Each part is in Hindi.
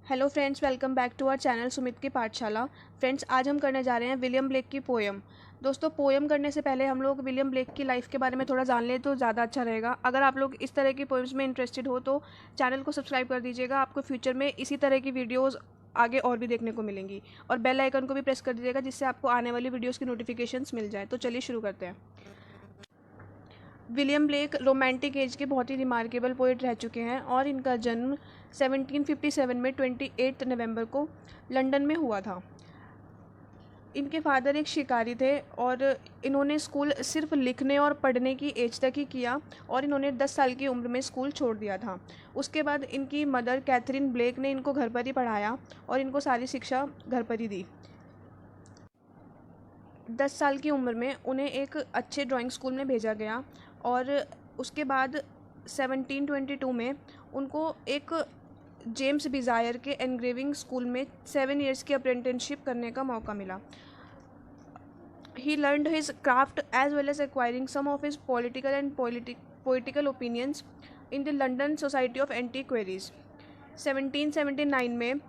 Hello friends, welcome back to our channel Sumit की पाठशाला। फ्रेंड्स, आज हम करने जा रहे हैं विलियम ब्लेक की पोएम। दोस्तों, पोएम करने से पहले हम लोग विलियम ब्लेक की लाइफ के बारे में थोड़ा जान लें तो ज़्यादा अच्छा रहेगा। अगर आप लोग इस तरह की पोएम्स में इंटरेस्टेड हो तो चैनल को सब्सक्राइब कर दीजिएगा। आपको फ्यूचर में इसी तरह की वीडियोज़ आगे और भी देखने को मिलेंगी, और बेल आइकन को भी प्रेस कर दीजिएगा जिससे आपको आने वाली वीडियोज़ की नोटिफिकेशंस मिल जाए। तो चलिए शुरू करते हैं। विलियम ब्लेक रोमांटिक एज के बहुत ही रिमार्केबल पोइट रह चुके हैं और इनका जन्म 1757 में 28 नवंबर को लंदन में हुआ था। इनके फादर एक शिकारी थे और इन्होंने स्कूल सिर्फ लिखने और पढ़ने की एज तक ही किया और इन्होंने 10 साल की उम्र में स्कूल छोड़ दिया था। उसके बाद इनकी मदर कैथरीन ब्लेक ने इनको घर पर ही पढ़ाया और इनको सारी शिक्षा घर पर ही दी। 10 साल की उम्र में उन्हें एक अच्छे ड्राइंग स्कूल में भेजा गया और उसके बाद 1722 में उनको एक जेम्स बिजायर के एनग्रेविंग स्कूल में 7 ईयर्स की अप्रेंटिसशिप करने का मौका मिला। He learned his craft as well as acquiring some of his political and poetical opinions in the London Society of Antiquaries। 1779 में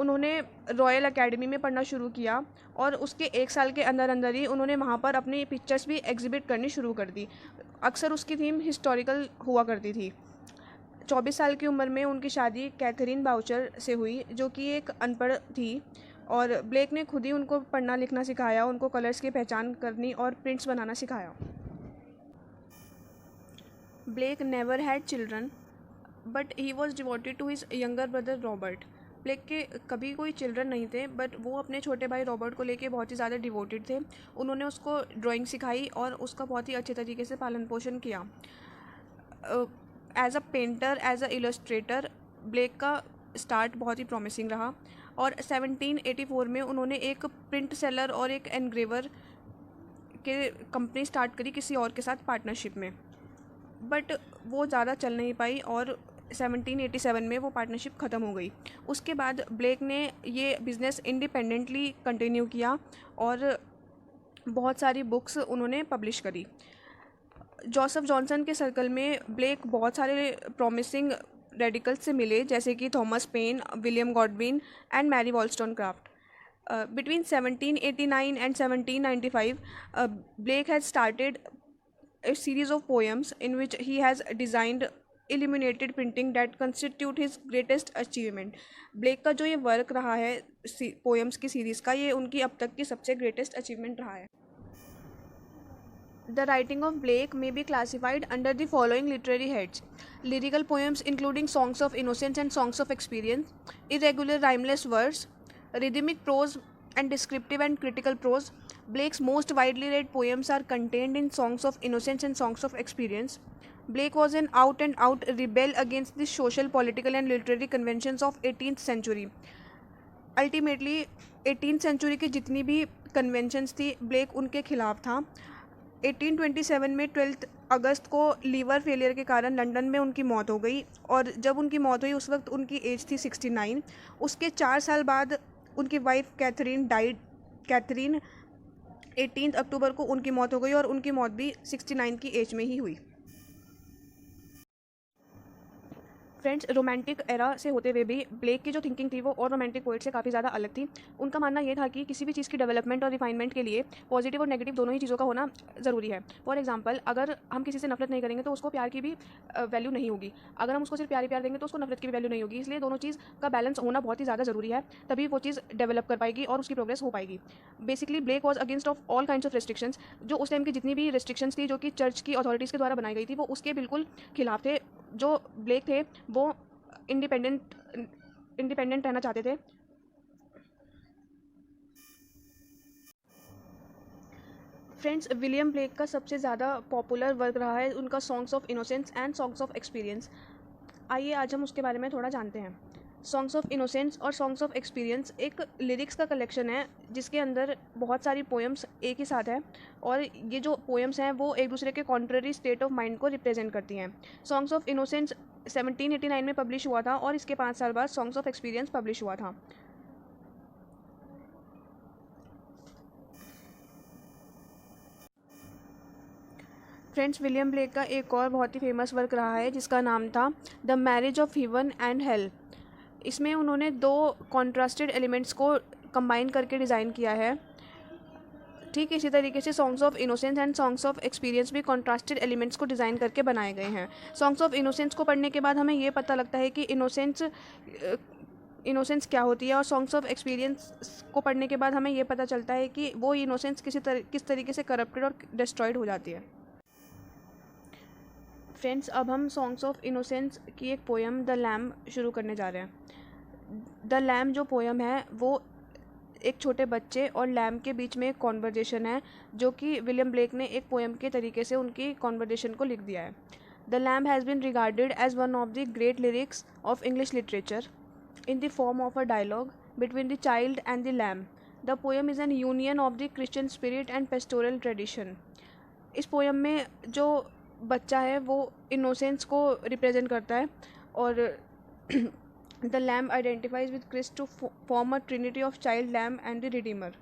उन्होंने रॉयल अकेडमी में पढ़ना शुरू किया और उसके 1 साल के अंदर अंदर ही उन्होंने वहाँ पर अपनी पिक्चर्स भी एग्जिबिट करनी शुरू कर दी। अक्सर उसकी थीम हिस्टोरिकल हुआ करती थी। 24 साल की उम्र में उनकी शादी कैथरीन बाउचर से हुई, जो कि एक अनपढ़ थी, और ब्लेक ने खुद ही उनको पढ़ना लिखना सिखाया, उनको कलर्स की पहचान करनी और प्रिंट्स बनाना सिखाया। Blake never had children but he was devoted to his younger brother Robert. Blake के कभी कोई चिल्ड्रन नहीं थे, बट वो अपने छोटे भाई रॉबर्ट को लेके बहुत ही ज़्यादा डिवोटेड थे। उन्होंने उसको ड्राइंग सिखाई और उसका बहुत ही अच्छे तरीके से पालन पोषण किया। As a painter, as a illustrator, Blake का स्टार्ट बहुत ही प्रॉमिसिंग रहा और 1784 में उन्होंने एक प्रिंट सेलर और एक एनग्रेवर के कंपनी स्टार्ट करी किसी और के साथ पार्टनरशिप में, बट वो ज़्यादा चल नहीं पाई और 1787 में वो पार्टनरशिप ख़त्म हो गई। उसके बाद ब्लेक ने ये बिज़नेस इंडिपेंडेंटली कंटिन्यू किया और बहुत सारी बुक्स उन्होंने पब्लिश करी। जोसेफ जॉनसन के सर्कल में ब्लेक बहुत सारे प्रॉमिसिंग रेडिकल्स से मिले, जैसे कि Thomas Paine, William Godwin and Mary Wollstonecraft. Between 1789 and 1795, Blake has started a series of poems in which he has designed illuminated printing that constitute his greatest achievement। Blake का जो ये वर्क रहा है पोएम्स की सीरीज़ का, ये उनकी अब तक की सबसे ग्रेटेस्ट अचीवमेंट रहा है। The writing of Blake may be classified under the following literary heads: lyrical poems including songs of innocence and songs of experience, irregular rhymeless verse, rhythmic prose, and descriptive and critical prose. Blake's most widely read poems are contained in Songs of Innocence and Songs of Experience. Blake was an out-and-out rebel against the social, political, and literary conventions of 18th century. Ultimately 18th century की जितनी भी कन्वेंशंस थी, ब्लेक उनके खिलाफ था। 1827 में 12 अगस्त को लीवर फेलियर के कारण लंदन में उनकी मौत हो गई और जब उनकी मौत हुई उस वक्त उनकी एज थी 69। उसके 4 साल बाद उनकी वाइफ कैथरीन 18 अक्टूबर को उनकी मौत हो गई और उनकी मौत भी 69 की एज में ही हुई। फ्रेंड्स, रोमांटिक एरा से होते हुए भी ब्लेक की जो थिंकिंग थी वो और रोमांटिक पोइट से काफ़ी ज़्यादा अलग थी। उनका मानना ये था कि किसी भी चीज़ की डेवलपमेंट और रिफाइनमेंट के लिए पॉजिटिव और नेगेटिव दोनों ही चीज़ों का होना ज़रूरी है। फॉर एग्जांपल, अगर हम किसी से नफरत नहीं करेंगे तो उसको प्यार की भी वैल्यू नहीं होगी। अगर हम उसको सिर्फ प्यार ही प्यार देंगे तो उसको नफरत की भी वैल्यू नहीं होगी। इसलिए दोनों चीज़ का बैलेंस होना बहुत ही ज़्यादा ज़रूरी है, तभी वो चीज़ डेवलप कर पाएगी और उसकी प्रोग्रेस हो पाएगी। Basically Blake was against of all kinds of restrictions. जो उस टाइम की जितनी भी रेस्ट्रिक्शंस थी जो कि चर्च की अथॉरिटीज़ के द्वारा बनाई गई थी, वो उसके बिल्कुल खिलाफ थे। जो ब्लेक थे वो इंडिपेंडेंट रहना चाहते थे। फ्रेंड्स, विलियम ब्लेक का सबसे ज़्यादा पॉपुलर वर्क रहा है उनका songs of innocence and songs of experience. आइए आज हम उसके बारे में थोड़ा जानते हैं। सॉन्ग्स ऑफ इनोसेंस और सॉन्ग्स ऑफ एक्सपीरियंस एक लिरिक्स का कलेक्शन है जिसके अंदर बहुत सारी पोएम्स एक ही साथ है और ये जो पोएम्स हैं वो एक दूसरे के कॉन्ट्ररी स्टेट ऑफ माइंड को रिप्रेजेंट करती हैं। सॉन्ग्स ऑफ इनोसेंस 1789 में पब्लिश हुआ था और इसके 5 साल बाद सॉन्ग्स ऑफ एक्सपीरियंस पब्लिश हुआ था। फ्रेंड्स, विलियम ब्लेक का एक और बहुत ही फेमस वर्क रहा है जिसका नाम था the marriage of heaven and hell. इसमें उन्होंने 2 कॉन्ट्रास्टेड एलिमेंट्स को कंबाइन करके डिज़ाइन किया है। ठीक इसी तरीके से songs of innocence and songs of experience भी कॉन्ट्रास्टेड एलिमेंट्स को डिज़ाइन करके बनाए गए हैं। सॉन्ग्स ऑफ इनोसेंस को पढ़ने के बाद हमें ये पता लगता है कि इनोसेंस क्या होती है, और सॉन्ग्स ऑफ एक्सपीरियंस को पढ़ने के बाद हमें ये पता चलता है कि वो इनोसेंस किस तरीके से करप्टेड और डिस्ट्रॉयड हो जाती है। फ्रेंड्स, अब हम सॉन्ग्स ऑफ इनोसेंस की एक पोएम द लैम्ब शुरू करने जा रहे हैं। द लैम्ब जो पोएम है वो एक छोटे बच्चे और लैम्ब के बीच में एक कॉन्वर्जेशन है, जो कि विलियम ब्लेक ने एक पोएम के तरीके से उनकी कॉन्वर्जेशन को लिख दिया है। The lamb has been regarded as one of the great lyrics of English literature in the form of a dialogue between the child and the lamb. The poem is an union of the Christian spirit and pastoral tradition. इस पोएम में जो बच्चा है वो इनोसेंस को रिप्रेजेंट करता है, और the lamb identifies with Christ to form a trinity of child lamb and the redeemer.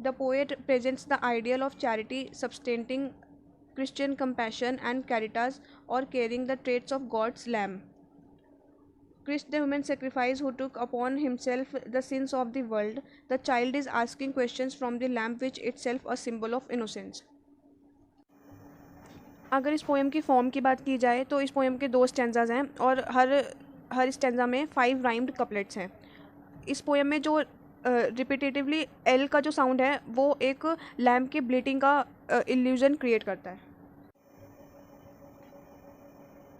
The poet presents the ideal of charity substanting Christian compassion and caritas, or carrying the traits of God's lamb. Christ, the human sacrifice who took upon himself the sins of the world. The child is asking questions from the lamb, which itself a symbol of innocence. अगर इस पोएम की फॉर्म की बात की जाए तो इस पोएम के 2 स्टैंजाज हैं, और हर स्टैंजा में 5 राइम्ड कपलेट्स हैं। इस पोएम में जो रिपीटेटिवली एल का जो साउंड है वो एक लैम्ब के ब्लीटिंग का इल्यूजन क्रिएट करता है।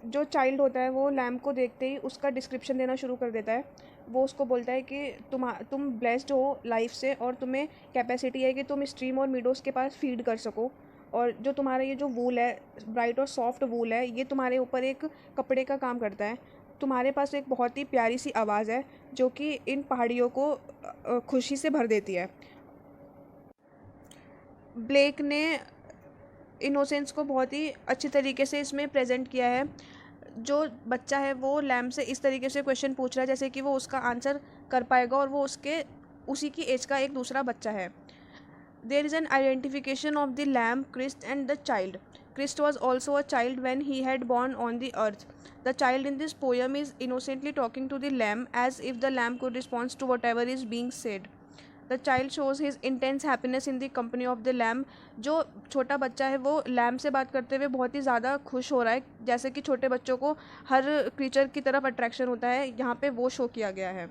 जो चाइल्ड होता है वो लैम्ब को देखते ही उसका डिस्क्रिप्शन देना शुरू कर देता है। वो उसको बोलता है कि तुम ब्लेस्ड हो लाइफ से, और तुम्हें कैपेसिटी है कि तुम स्ट्रीम और मीडोज़ के पास फीड कर सको, और जो तुम्हारा ये जो वूल है, ब्राइट और सॉफ्ट वूल है, ये तुम्हारे ऊपर एक कपड़े का काम करता है। तुम्हारे पास एक बहुत ही प्यारी सी आवाज़ है जो कि इन पहाड़ियों को खुशी से भर देती है। ब्लेक ने इनोसेंस को बहुत ही अच्छी तरीके से इसमें प्रेजेंट किया है। जो बच्चा है वो लैम्ब से इस तरीके से क्वेश्चन पूछ रहा है जैसे कि वो उसका आंसर कर पाएगा, और वो उसी की एज का एक दूसरा बच्चा है। There is an identification of the lamb, Christ and the child. Christ was also a child when he had born on the earth. The child in this poem is innocently talking to the lamb as if the lamb could respond to whatever is being said. The child shows his intense happiness in the company of the lamb. जो छोटा बच्चा है वो लैम्ब से बात करते हुए बहुत ही ज़्यादा खुश हो रहा है, जैसे कि छोटे बच्चों को हर क्रीचर की तरफ अट्रैक्शन होता है, यहाँ पे वो शो किया गया है।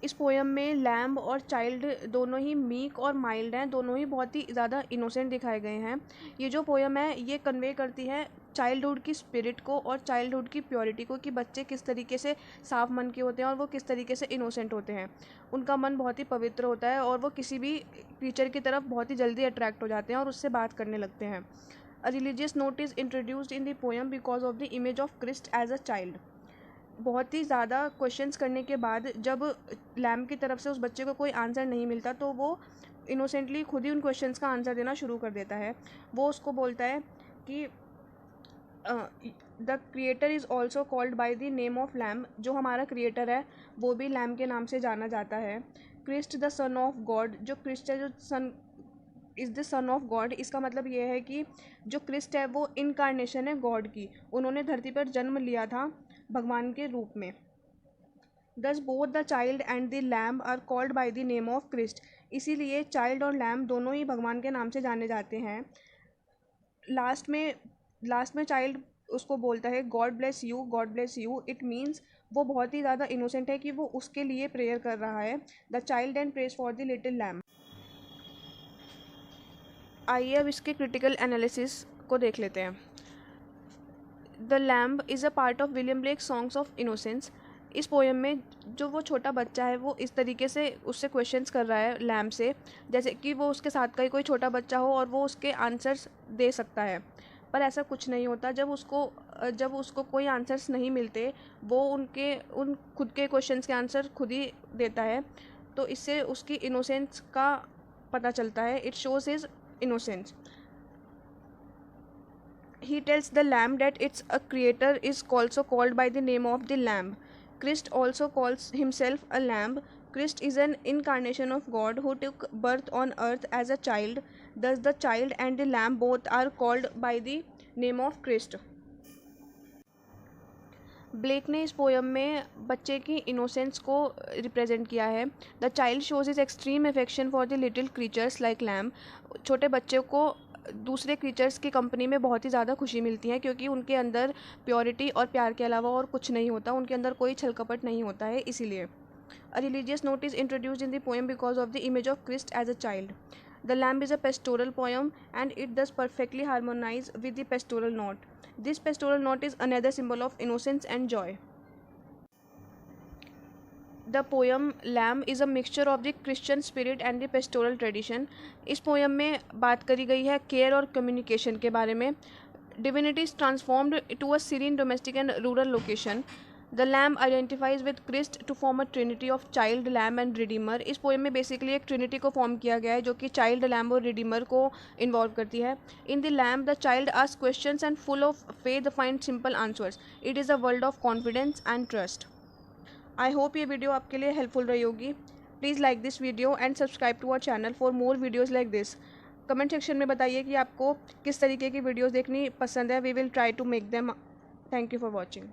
इस पोएम में लैम्ब और चाइल्ड दोनों ही मीक और माइल्ड हैं, दोनों ही बहुत ही ज़्यादा इनोसेंट दिखाए गए हैं। ये जो पोएम है ये कन्वे करती है चाइल्डहुड की स्पिरिट को और चाइल्डहुड की प्योरिटी को, कि बच्चे किस तरीके से साफ मन के होते हैं और वो किस तरीके से इनोसेंट होते हैं। उनका मन बहुत ही पवित्र होता है और वो किसी भी क्रीचर की तरफ बहुत ही जल्दी अट्रैक्ट हो जाते हैं और उससे बात करने लगते हैं। A religious note is introduced in the poem because of the image of Christ as a child. बहुत ही ज़्यादा क्वेश्चंस करने के बाद जब लैम्ब की तरफ से उस बच्चे को कोई आंसर नहीं मिलता तो वो इनोसेंटली खुद ही उन क्वेश्चंस का आंसर देना शुरू कर देता है। वो उसको बोलता है कि the creator is also called by the name of lamb. जो हमारा क्रिएटर है वो भी लैम्ब के नाम से जाना जाता है. Christ the son of God. जो क्रिस्ट है, जो son is the son of God, इसका मतलब ये है कि जो क्रिस्ट है वो इनकारनेशन है गॉड की। उन्होंने धरती पर जन्म लिया था भगवान के रूप में. Thus both the child and the lamb are called by the name of Christ. इसीलिए चाइल्ड और लैम्ब दोनों ही भगवान के नाम से जाने जाते हैं. लास्ट में चाइल्ड उसको बोलता है God bless you, God bless you. It means वो बहुत ही ज़्यादा इनोसेंट है कि वो उसके लिए प्रेयर कर रहा है. The child and praise for the little lamb. आइए अब इसके क्रिटिकल एनालिसिस को देख लेते हैं. The lamb is a part of William Blake songs of innocence. इस पोएम में जो वो छोटा बच्चा है वो इस तरीके से उससे क्वेश्चंस कर रहा है लैम्ब से जैसे कि वो उसके साथ का ही कोई छोटा बच्चा हो और वो उसके आंसर्स दे सकता है. पर ऐसा कुछ नहीं होता. जब उसको कोई आंसर्स नहीं मिलते वो उन खुद के क्वेश्चंस के आंसर खुद ही देता है. तो इससे उसकी इनोसेंस का पता चलता है. It shows his innocence. He tells the lamb that its a creator is also called by the name of the lamb. Christ also calls himself a lamb. Christ is an incarnation of God who took birth on earth as a child. Thus the child and the lamb both are called by the name of Christ. Blake ने इस पोयम में बच्चे की इनोसेंस को रिप्रेजेंट किया है। The child shows his extreme affection for the little creatures like lamb. छोटे बच्चे को दूसरे क्रीचर्स की कंपनी में बहुत ही ज़्यादा खुशी मिलती है, क्योंकि उनके अंदर प्योरिटी और प्यार के अलावा और कुछ नहीं होता, उनके अंदर कोई छल कपट नहीं होता है, इसीलिए। A religious note is introduced in the poem because of the image of Christ as a child. The lamb is a pastoral poem and it does perfectly harmonize with the pastoral note. This pastoral note is another symbol of innocence and joy. The poem Lamb is a mixture of the Christian spirit and the pastoral tradition. इस पोएम में बात करी गई है केयर और कम्युनिकेशन के बारे में। Divinity is transformed to a serene domestic and rural location. The lamb identifies with Christ to form a trinity of child, lamb and redeemer. इस पोएम में बेसिकली एक ट्रिनिटी को फॉर्म किया गया है जो कि चाइल्ड, लैम्ब और रिडीमर को इन्वॉल्व करती है। In the lamb the child ask questions and full of faith find simple answers. It is a world of confidence and trust. I hope ये वीडियो आपके लिए हेल्पफुल रही होगी। Please like this video and subscribe to our channel for more videos like this. Comment section में बताइए कि आपको किस तरीके की वीडियोज़ देखनी पसंद है। We will try to make them. Thank you for watching.